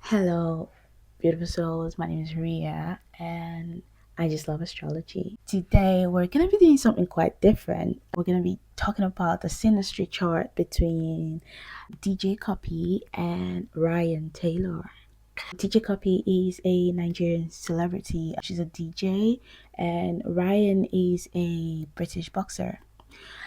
Hello, beautiful souls. My name is Ria, and I just love astrology. Today, we're going to be doing something quite different. We're going to be talking about the Synastry chart between DJ Cuppy and Ryan Taylor. DJ Cuppy is a Nigerian celebrity. She's a DJ, and Ryan is a British boxer.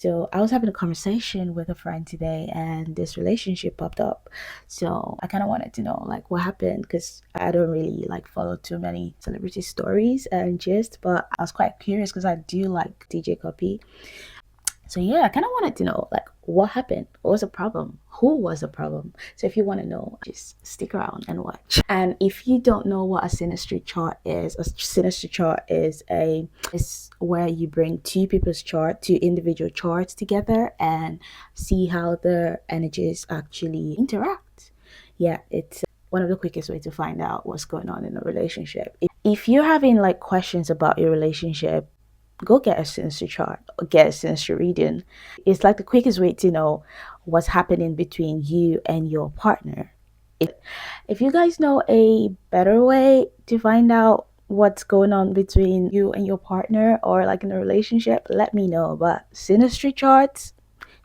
So I was having a conversation with a friend today and this relationship popped up. So I kind of wanted to know like what happened because I don't really like follow too many celebrity stories and gist, but I was quite curious because I do like DJ Copy. So yeah, I kind of wanted to know like what happened, what was the problem, who was the problem. So if you want to know, just stick around and watch. And if you don't know what a synastry chart is, a synastry chart is where you bring two individual charts together and see how their energies actually interact. Yeah, it's one of the quickest way to find out what's going on in a relationship. If you're having like questions about your relationship, go get a synastry chart or get a synastry reading. It's like the quickest way to know what's happening between you and your partner. If you guys know a better way to find out what's going on between you and your partner or like in a relationship, let me know. But synastry charts,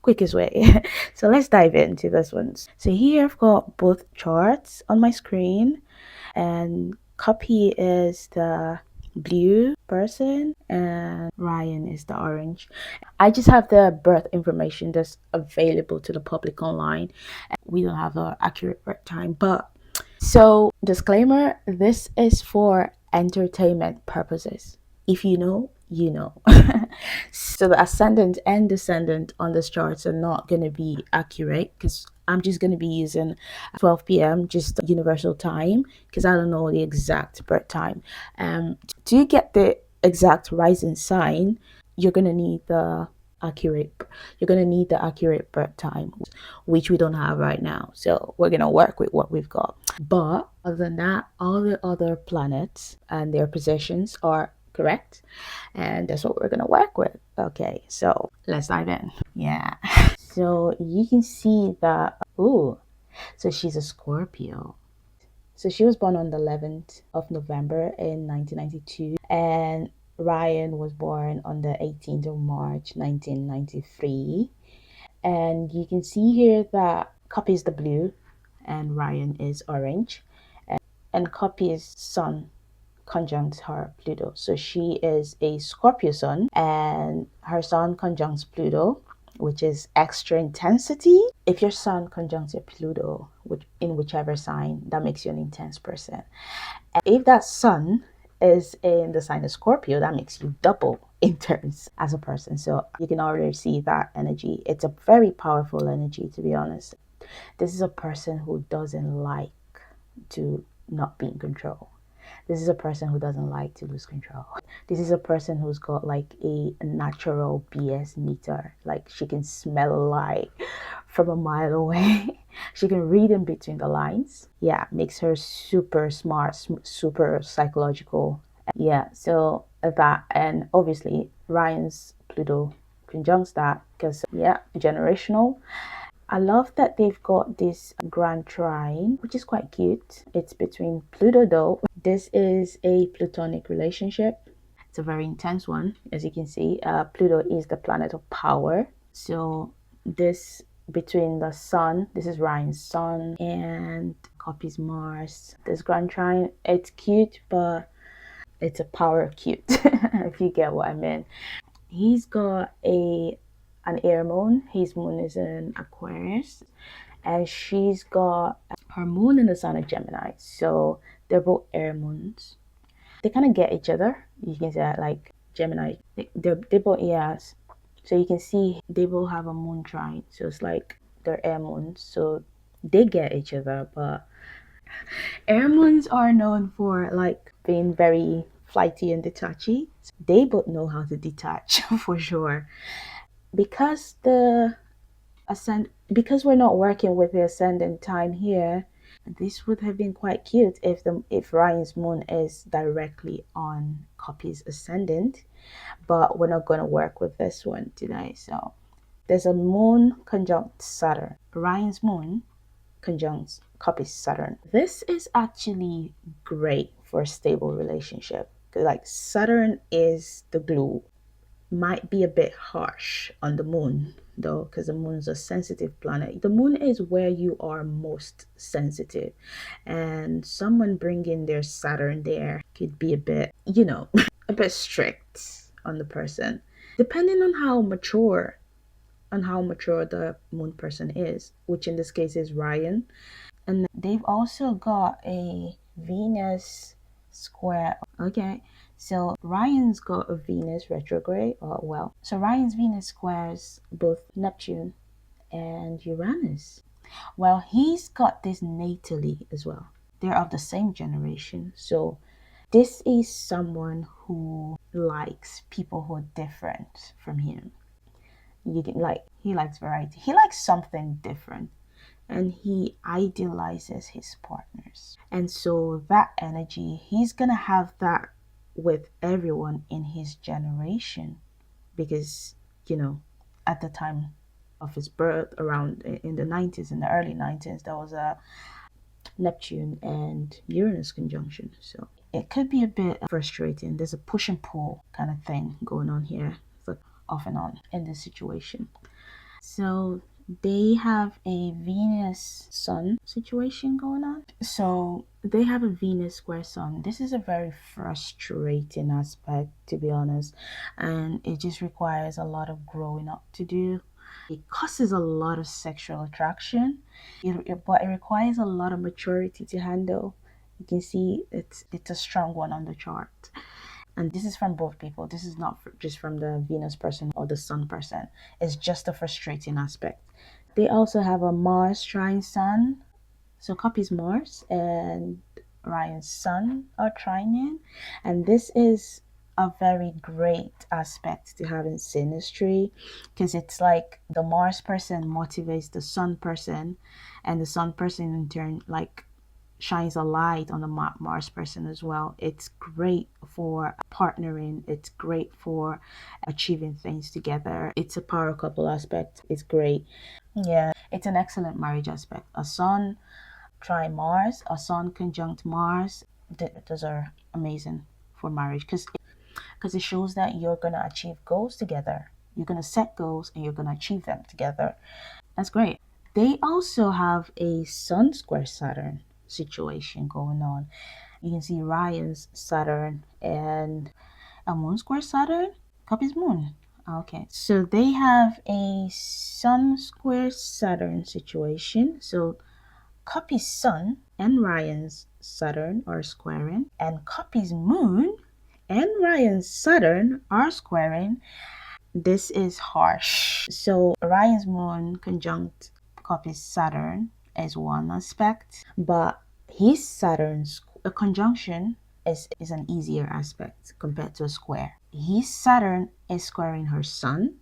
quickest way. So let's dive into this one. So here I've got both charts on my screen, and Cuppy is the blue person and Ryan is the orange. I just have the birth information that's available to the public online. We don't have an accurate birth time, but so disclaimer, this is for entertainment purposes. If you know, you know. So the ascendant and descendant on this charts are not going to be accurate because I'm just going to be using 12 p.m. just universal time because I don't know the exact birth time. To get the exact rising sign, you're going to need the accurate birth time, which we don't have right now, so we're going to work with what we've got. But other than that, all the other planets and their positions are correct, and that's what we're going to work with. Okay, so let's dive in. Yeah. So you can see that, so she's a Scorpio. So she was born on the 11th of November in 1992, and Ryan was born on the 18th of March 1993. And you can see here that Cuppy is the blue and Ryan is orange. And Cuppy's sun conjuncts her Pluto. So she is a Scorpio sun and her sun conjuncts Pluto, which is extra intensity. If your sun conjuncts your Pluto in whichever sign, that makes you an intense person. And if that sun is in the sign of Scorpio, that makes you double intense as a person. So you can already see that energy. It's a very powerful energy, to be honest. This is a person who doesn't like to not be in control. This is a person who doesn't like to lose control. This is a person who's got like a natural BS meter. Like she can smell a lie from a mile away. She can read in between the lines. Yeah, makes her super smart, super psychological. Yeah, so that, and obviously Ryan's Pluto conjuncts that because, yeah, generational. I love that they've got this grand trine, which is quite cute. It's between Pluto though. This is a Plutonic relationship. It's a very intense one, as you can see. Pluto is the planet of power. So this between the sun, this is Ryan's sun, and Cuppy's Mars. This grand trine, it's cute, but it's a power cute, if you get what I mean. He's got an air moon. His moon is in Aquarius, and she's got her moon in the sign of Gemini. So they're both air moons. They kind of get each other. You can say that, like Gemini. They both, yes. So you can see they both have a moon trine. So it's like they're air moons. So they get each other, but air moons are known for like being very flighty and detachy. They both know how to detach for sure. Because because we're not working with the ascendant time here, this would have been quite cute if Ryan's moon is directly on Cuppy's ascendant, but we're not going to work with this one today. So there's a moon conjunct Saturn. Ryan's moon conjuncts Cuppy's Saturn. This is actually great for a stable relationship. Like Saturn is the glue. Might be a bit harsh on the moon though, because the moon's a sensitive planet. The moon is where you are most sensitive, and someone bringing their Saturn there could be a bit, a bit strict on the person, depending on how mature the moon person is, which in this case is Ryan. And they've also got a Venus square. Okay, so Ryan's got a Venus retrograde. So Ryan's Venus squares both Neptune and Uranus. Well, he's got this natally as well. They're of the same generation. So this is someone who likes people who are different from him. He likes variety. He likes something different, and he idealizes his partners. And so that energy, he's going to have that with everyone in his generation because, at the time of his birth, around in the 90s, in the early 90s, there was a Neptune and Uranus conjunction. So it could be a bit frustrating. There's a push and pull kind of thing going on here, so off and on in this situation. So they have a Venus Sun situation going on. So they have a Venus square Sun. This is a very frustrating aspect, to be honest, and it just requires a lot of growing up to do. It causes a lot of sexual attraction, but it requires a lot of maturity to handle. You can see it's a strong one on the chart. And this is from both people. This is not just from the Venus person or the Sun person. It's just a frustrating aspect. They also have a Mars trine Sun. So Cuppy's Mars and Ryan's Sun are trining. And this is a very great aspect to have in Synastry, because it's like the Mars person motivates the Sun person, and the Sun person in turn shines a light on the Mars person as well. It's great for partnering. It's great for achieving things together. It's a power couple aspect. It's great. Yeah, it's an excellent marriage aspect. A Sun try Mars, a Sun conjunct Mars. Those are amazing for marriage because it shows that you're going to achieve goals together. You're going to set goals and you're going to achieve them together. That's great. They also have a Sun square Saturn situation going on. You can see Ryan's Saturn and a Moon square Saturn, Cuppy's Moon. Okay, so they have a Sun square Saturn situation. So Cuppy's Sun and Ryan's Saturn are squaring, and Cuppy's Moon and Ryan's Saturn are squaring. This is harsh. So Ryan's Moon conjunct Cuppy's Saturn is one aspect, but his Saturn's a conjunction is an easier aspect compared to a square. His Saturn is squaring her Sun,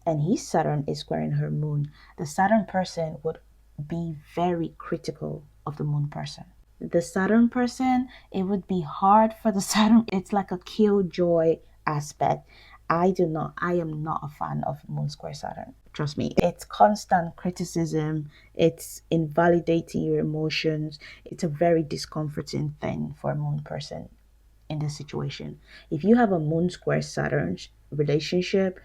and his Saturn is squaring her Moon. The Saturn person would be very critical of the Moon person. The Saturn person, it would be hard for the Saturn. It's like a killjoy aspect. I am not a fan of Moon square Saturn. Trust me. It's constant criticism. It's invalidating your emotions. It's a very discomforting thing for a Moon person in this situation. If you have a Moon square Saturn relationship,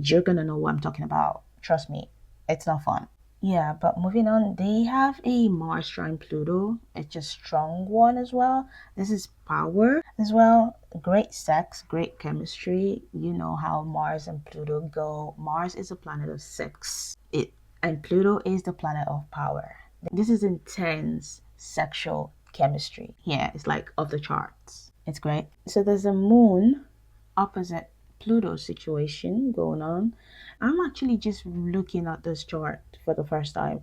you're going to know what I'm talking about. Trust me. It's not fun. Yeah, but moving on, they have a Mars trine Pluto. It's a strong one as well. This is power as well. Great sex, great chemistry. You know how Mars and Pluto go. Mars is a planet of sex. And Pluto is the planet of power. This is intense sexual chemistry. Yeah, it's like off the charts. It's great. So there's a moon opposite Pluto situation going on. I'm actually just looking at this chart for the first time.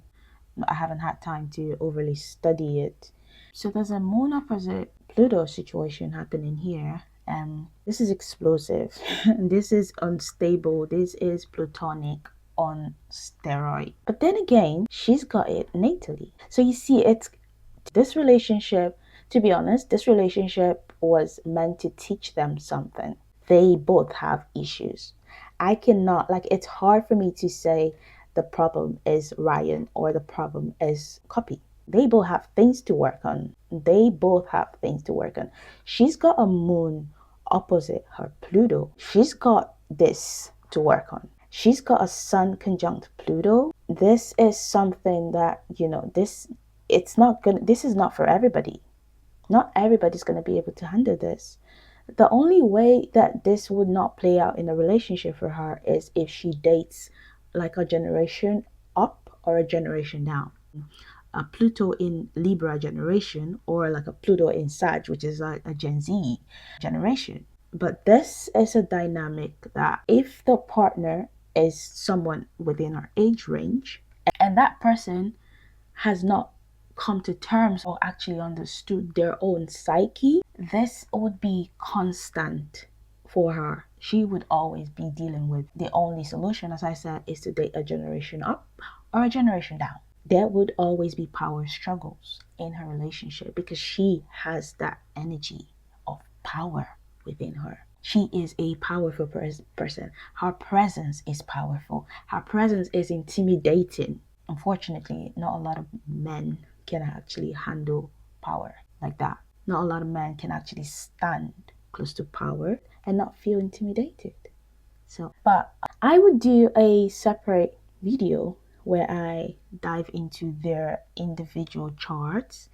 I haven't had time to overly study it. So there's a moon opposite Pluto situation happening here. This is explosive. This is unstable. This is plutonic on steroid. But then again, she's got it natally. So you see, it's this relationship, to be honest, this relationship was meant to teach them something. They both have issues. I cannot, it's hard for me to say the problem is Ryan or the problem is Cuppy. They both have things to work on. They both have things to work on. She's got a moon opposite her Pluto. She's got this to work on. She's got a sun conjunct Pluto. This is something that, this is not for everybody. Not everybody's going to be able to handle this. The only way that this would not play out in a relationship for her is if she dates like a generation up or a generation down. A Pluto in Libra generation, or like a Pluto in Sag, which is a Gen Z generation. But this is a dynamic that if the partner is someone within our age range and that person has not come to terms or actually understood their own psyche, this would be constant for her. She would always be dealing with the only solution, as I said, is to date a generation up or a generation down. There would always be power struggles in her relationship because she has that energy of power within her. She is a powerful person. Her presence is powerful. Her presence is intimidating. Unfortunately, not a lot of men can actually handle power like that. Not a lot of men can actually stand close to power and not feel intimidated. But I would do a separate video where I dive into their individual charts,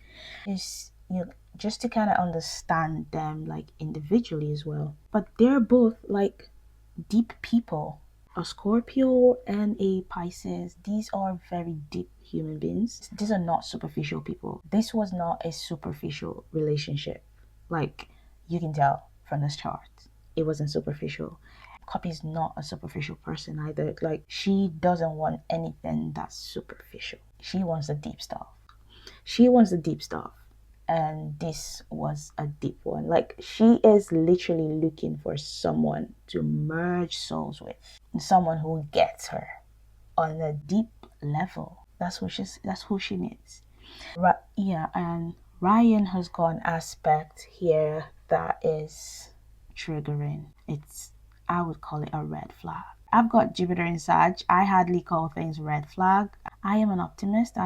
just to kind of understand them like individually as well. But they're both like deep people. A Scorpio and a Pisces, these are very deep human beings. These are not superficial people. This was not a superficial relationship. Like, you can tell from this chart, it wasn't superficial. Cuppy is not a superficial person either. Like, she doesn't want anything that's superficial. She wants the deep stuff. She wants the deep stuff. And this was a deep one. Like, she is literally looking for someone to merge souls with, someone who gets her on a deep level. That's who she needs. Yeah, and Ryan has got an aspect here that is triggering. I would call it a red flag. I've got Jupiter in Sag. I hardly call things red flag. I am an optimist.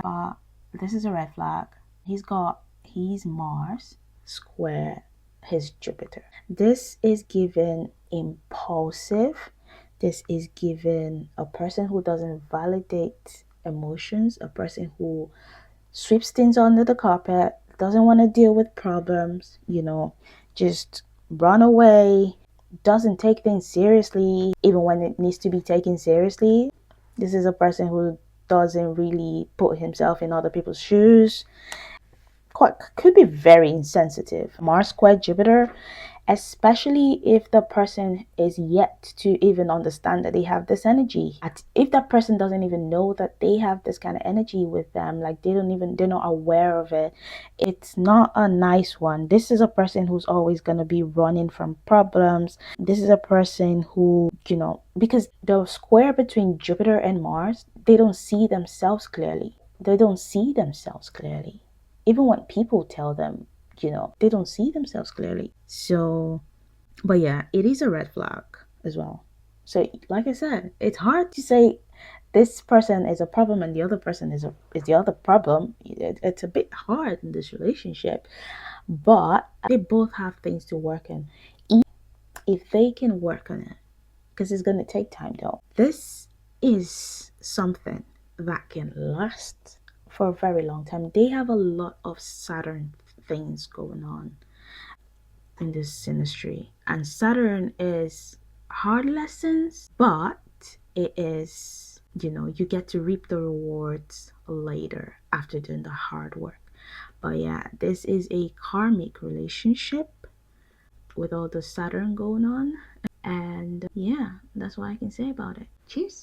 This is a red flag. He's Mars square his Jupiter. This is given impulsive. This is given a person who doesn't validate emotions, a person who sweeps things under the carpet, doesn't want to deal with problems, just run away, doesn't take things seriously, even when it needs to be taken seriously. This is a person who doesn't really put himself in other people's shoes. Could be very insensitive. Mars square Jupiter, especially if the person is yet to even understand that they have this energy. If that person doesn't even know that they have this kind of energy with them, like they're not aware of it, it's not a nice one. This is a person who's always going to be running from problems. This is a person who, because the square between Jupiter and Mars, they don't see themselves clearly. Even when people tell them, they don't see themselves clearly. So, but yeah, it is a red flag as well. So, like I said, it's hard to say this person is a problem and the other person is the other problem. It's a bit hard in this relationship, but they both have things to work on. If they can work on it, because it's going to take time though. This is something that can last for a very long time. They have a lot of Saturn things going on in this synastry, and Saturn is hard lessons, but it is, you get to reap the rewards later after doing the hard work. But yeah, this is a karmic relationship with all the Saturn going on, and yeah, that's what I can say about it. Cheers.